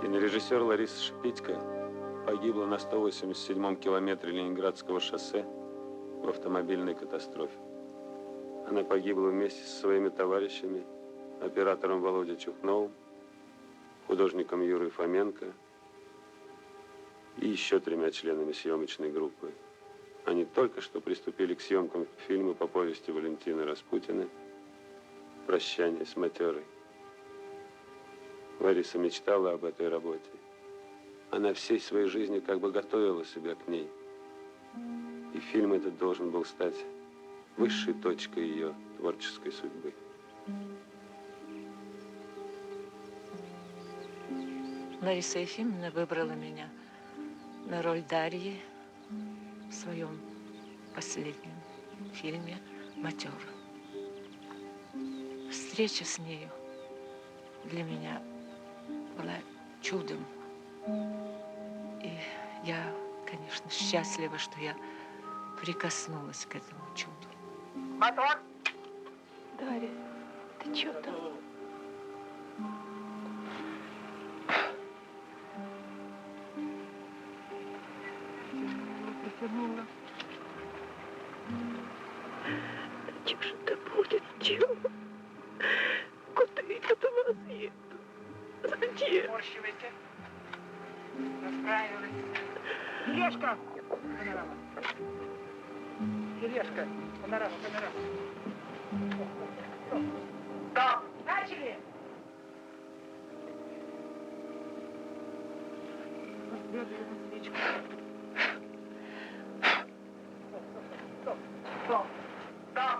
Кинорежиссер Лариса Шипитько погибла на 187-м километре Ленинградского шоссе в автомобильной катастрофе. Она погибла вместе со своими товарищами, оператором Володей Чухновым, художником Юрой Фоменко и еще 3 членами съемочной группы. Они только что приступили к съемкам фильма по повести Валентины Распутиной «Прощание с матерой». Лариса мечтала об этой работе. Она всей своей жизнью как бы готовила себя к ней. И фильм этот должен был стать высшей точкой ее творческой судьбы. Лариса Ефимовна выбрала меня на роль Дарьи в своем последнем фильме «Матера». Встреча с нею для меня была чудом. И я, конечно, счастлива, что я прикоснулась к этому чуду. Мотор! Дарья, ты чё там? Протянула. Да чё же это будет? Чё? Куда я от вас еду? Зачем? Сморщивайся. Настраивайся. Тележка! Панорама. Тележка. Панорама, панорама. Да. Начали! Свечку. Стоп. Стоп.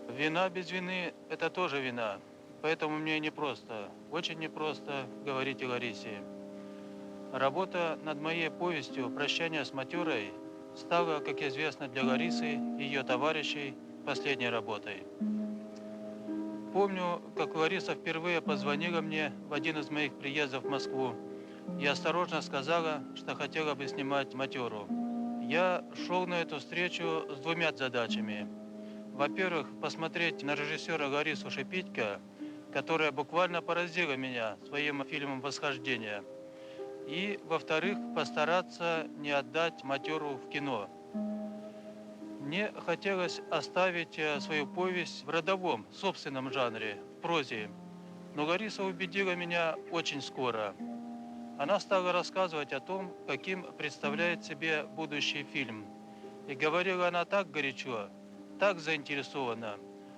Вина без вины – это тоже вина. Поэтому мне непросто, очень непросто говорить о Ларисе. Работа над моей повестью «Прощание с матерой» стала, как известно, для Ларисы и ее товарищей последней работой. Помню, как Лариса впервые позвонила мне в один из моих приездов в Москву и осторожно сказала, что хотела бы снимать «Матеру». Я шел на эту встречу с 2 задачами. Во-первых, посмотреть на режиссера Ларису Шипитько, которая буквально поразила меня своим фильмом «Восхождение». И, во-вторых, постараться не отдать «Матеру» в кино. Мне хотелось оставить свою повесть в родовом, собственном жанре, в прозе. Но Лариса убедила меня очень скоро. Она стала рассказывать о том, каким представляет себе будущий фильм. И говорила она так горячо, так заинтересованно,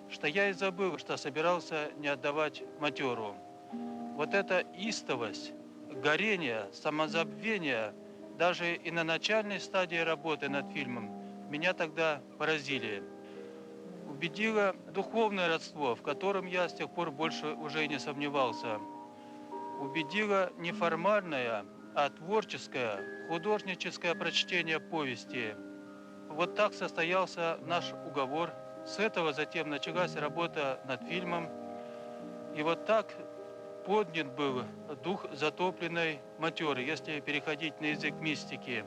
что я и забыл, что собирался не отдавать «Матеру». Вот эта истовость, горение, самозабвение, даже и на начальной стадии работы над фильмом, меня тогда поразили. Убедило духовное родство, в котором я с тех пор больше уже и не сомневался. Убедило не формальное, а творческое, художническое прочтение повести. Вот так состоялся наш уговор. С этого затем началась работа над фильмом. И вот так поднят был дух затопленной матеры, если переходить на язык мистики.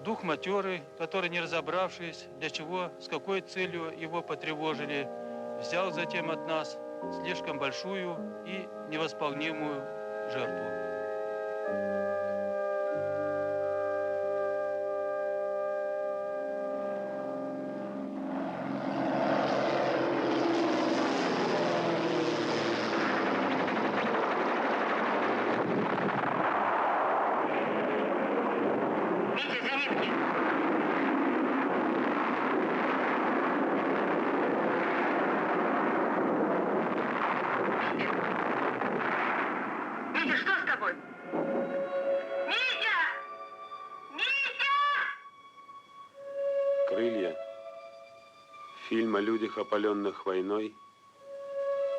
дух матерый, который, не разобравшись, для чего, с какой целью его потревожили, взял затем от нас слишком большую и невосполнимую жертву. «Крылья» – фильм о людях, опаленных войной,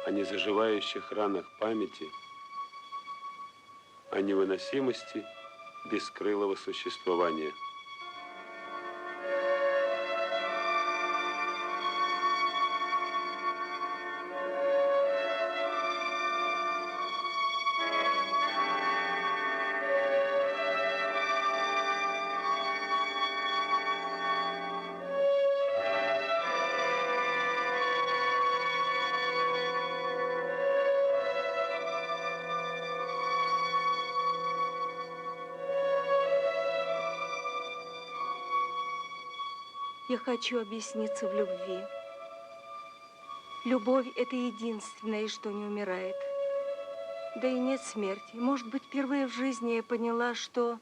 о незаживающих ранах памяти, о невыносимости бескрылого существования. Я хочу объясниться в любви. Любовь – это единственное, что не умирает. Да и нет смерти. Может быть, впервые в жизни я поняла, что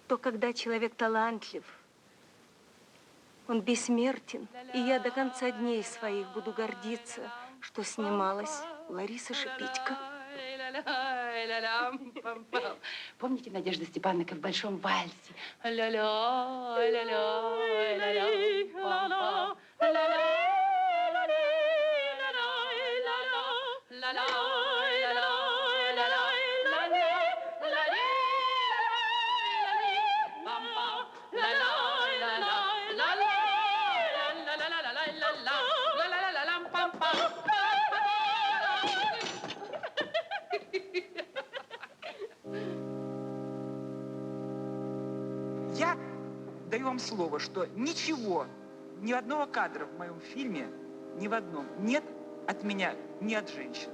когда человек талантлив, он бессмертен. И я до конца дней своих буду гордиться, что снималась Лариса Шипитько. Помните Надежда Степановна, как в большом вальсе? Я даю вам слово, что ничего, ни одного кадра в моем фильме, ни в одном, нет от меня, ни от женщин.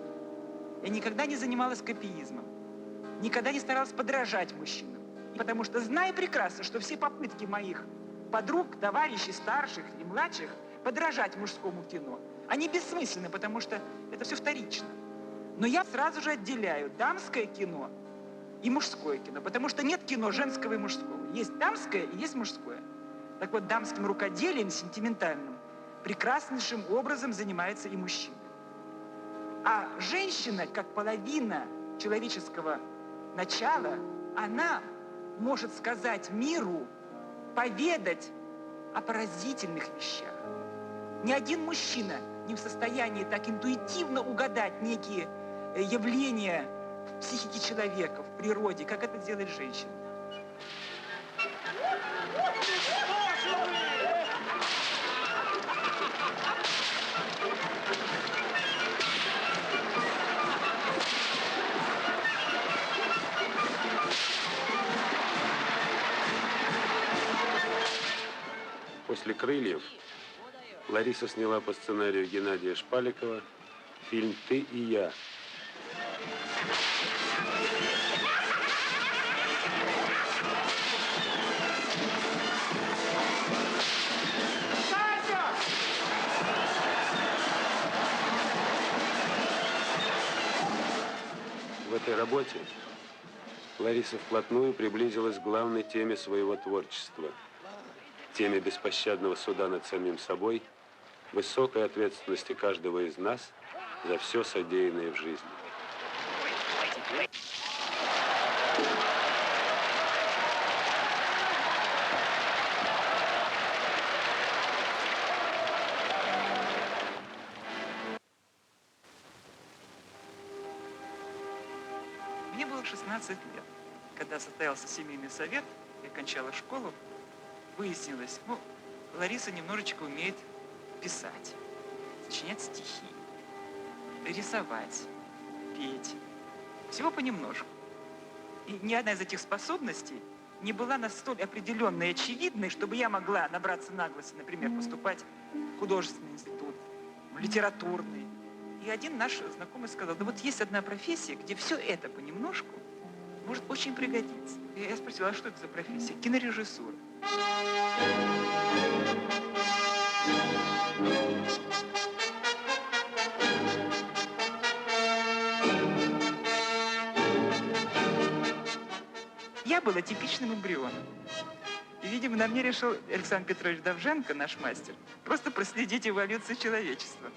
Я никогда не занималась копиизмом, никогда не старалась подражать мужчинам. Потому что знаю прекрасно, что все попытки моих подруг, товарищей, старших и младших подражать мужскому кино, они бессмысленны, потому что это все вторично. Но я сразу же отделяю дамское кино и мужское кино, потому что нет кино женского и мужского. Есть дамское и есть мужское. Так вот, дамским рукоделием сентиментальным прекраснейшим образом занимается и мужчина. А женщина, как половина человеческого начала, она может сказать миру, поведать о поразительных вещах. Ни один мужчина не в состоянии так интуитивно угадать некие явления в психике человека, в природе, как это делает женщина. После «Крыльев» Лариса сняла по сценарию Геннадия Шпаликова фильм «Ты и я». В этой работе Лариса вплотную приблизилась к главной теме своего творчества – теме беспощадного суда над самим собой, высокой ответственности каждого из нас за все содеянное в жизни. Мне было 16 лет, когда состоялся семейный совет, я кончала школу, выяснилось, Лариса немножечко умеет писать, сочинять стихи, рисовать, петь. Всего понемножку. И ни одна из этих способностей не была настолько определенной и очевидной, чтобы я могла набраться наглости, например, поступать в художественный институт, в литературный. И один наш знакомый сказал, да вот есть одна профессия, где все это понемножку может очень пригодиться. И я спросила, а что это за профессия? Кинорежиссура. Я была типичным эмбрионом. И, видимо, на мне решил Александр Петрович Довженко, наш мастер, просто проследить эволюцию человечества.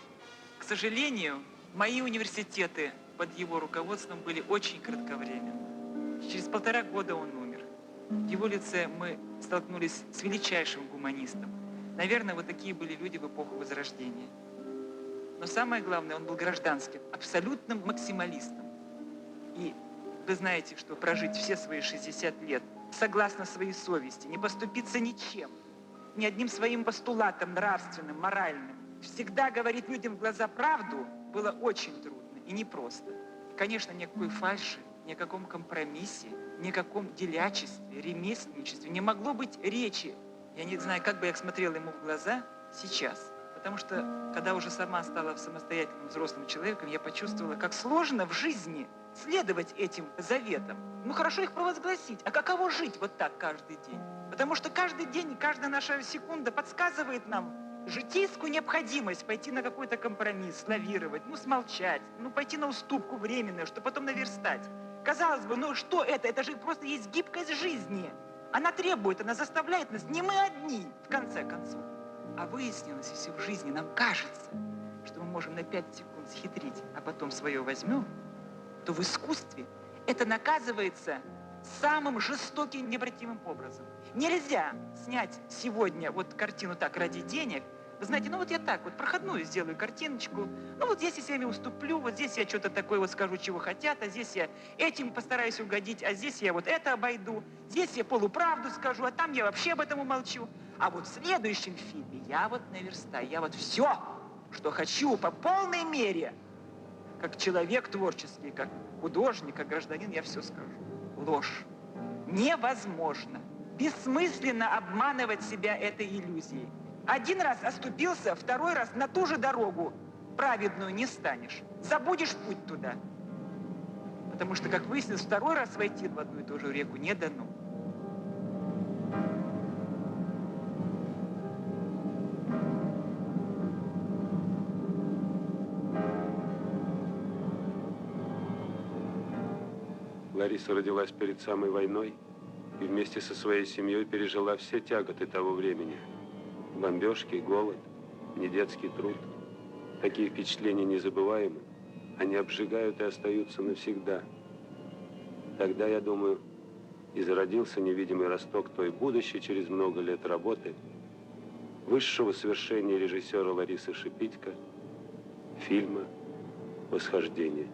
К сожалению, мои университеты под его руководством были очень кратковременны. Через 1,5 года он умер. В его лице мы столкнулись с величайшим гуманистом. Наверное, вот такие были люди в эпоху Возрождения. Но самое главное, он был гражданским, абсолютным максималистом. И вы знаете, что прожить все свои 60 лет согласно своей совести, не поступиться ничем, ни одним своим постулатом нравственным, моральным, всегда говорить людям в глаза правду, было очень трудно и непросто. Конечно, никакой фальши, ни о каком компромиссе, ни о каком делячестве, ремесленничестве не могло быть речи. Я не знаю, как бы я смотрела ему в глаза сейчас. Потому что, когда уже сама стала самостоятельным взрослым человеком, я почувствовала, как сложно в жизни следовать этим заветам. Ну, хорошо их провозгласить, а каково жить вот так каждый день? Потому что каждый день, каждая наша секунда подсказывает нам житейскую необходимость пойти на какой-то компромисс, лавировать, ну, смолчать, ну, пойти на уступку временную, чтобы потом наверстать. Казалось бы, ну, что это? Это же просто есть гибкость жизни. Она требует, она заставляет нас, не мы одни, в конце концов. А выяснилось, если в жизни нам кажется, что мы можем на 5 секунд схитрить, а потом свое возьмем, то в искусстве это наказывается самым жестоким, необратимым образом. Нельзя снять сегодня вот картину так ради денег. Вы знаете, ну вот я так вот проходную сделаю картиночку, ну вот здесь я себе уступлю, вот здесь я что-то такое вот скажу, чего хотят, а здесь я этим постараюсь угодить, а здесь я вот это обойду, здесь я полуправду скажу, а там я вообще об этом умолчу. А вот в следующем фильме я вот наверстаю, я вот все, что хочу по полной мере, как человек творческий, как художник, как гражданин, я все скажу. Ложь. Невозможно. Бессмысленно обманывать себя этой иллюзией. Один раз оступился, второй раз на ту же дорогу праведную не станешь. Забудешь путь туда. Потому что, как выяснилось, второй раз войти в одну и ту же реку не дано. Лариса родилась перед самой войной и вместе со своей семьей пережила все тяготы того времени. Бомбежки, голод, недетский труд. Такие впечатления незабываемы. Они обжигают и остаются навсегда. Тогда, я думаю, и зародился невидимый росток той будущей через много лет работы высшего свершения режиссера Ларисы Шипитько фильма «Восхождение».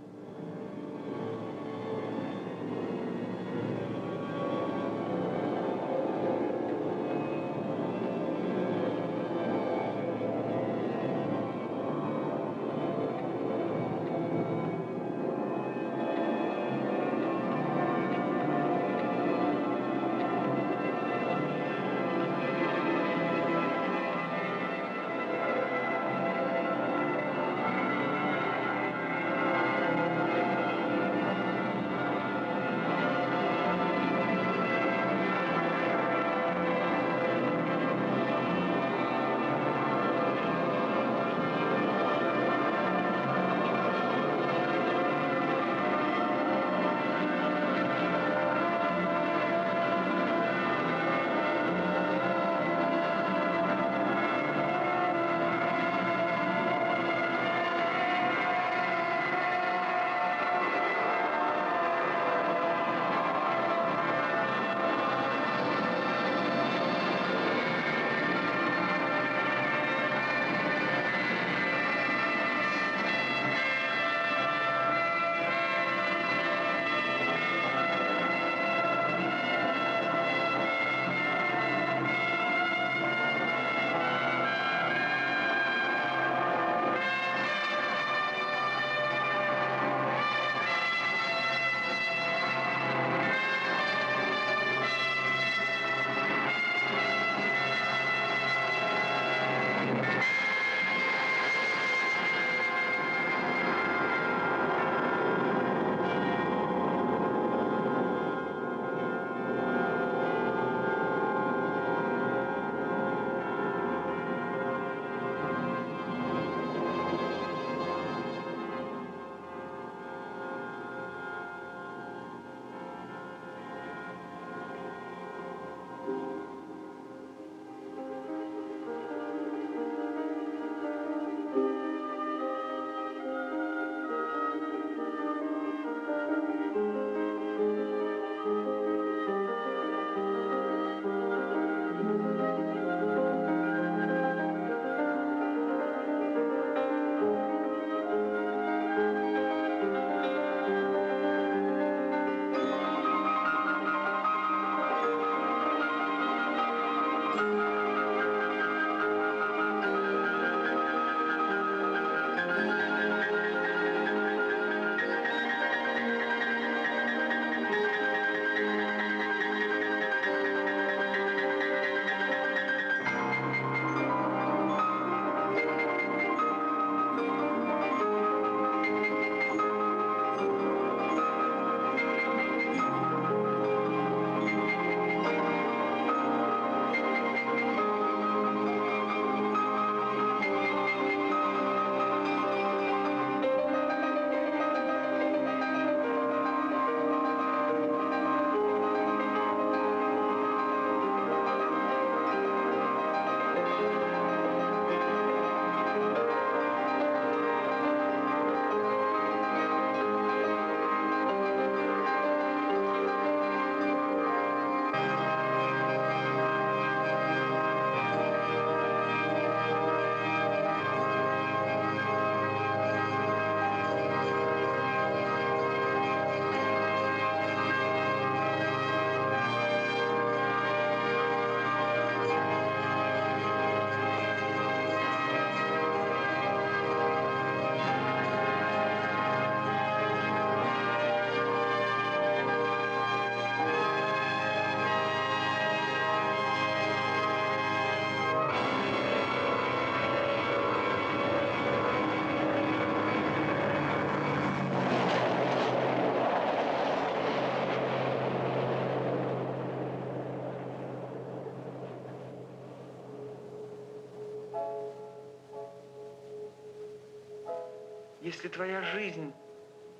Если твоя жизнь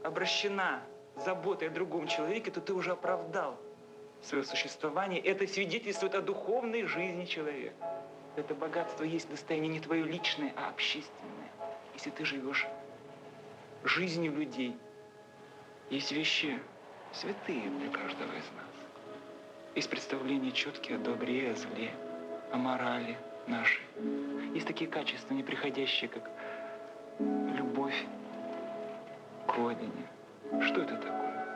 обращена заботой о другом человеке, то ты уже оправдал свое существование. Это свидетельствует о духовной жизни человека. Это богатство есть достояние не твое личное, а общественное. Если ты живешь жизнью людей, есть вещи святые для каждого из нас. Есть представления четкие о добре, о зле, о морали нашей. Есть такие качества, неприходящие, как любовь к родине. Что это такое?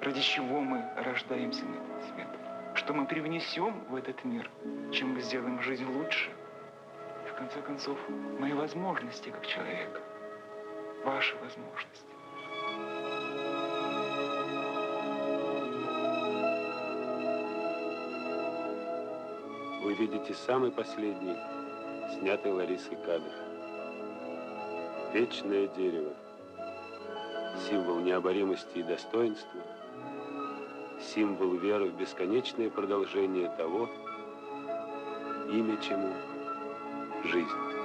Ради чего мы рождаемся на этот свет? Что мы привнесем в этот мир? Чем мы сделаем жизнь лучше? И в конце концов, мои возможности как человека, ваши возможности. Вы видите самый последний, снятый Ларисой кадр. Вечное дерево. Символ необоримости и достоинства. Символ веры в бесконечное продолжение того, имя чему – жизнь.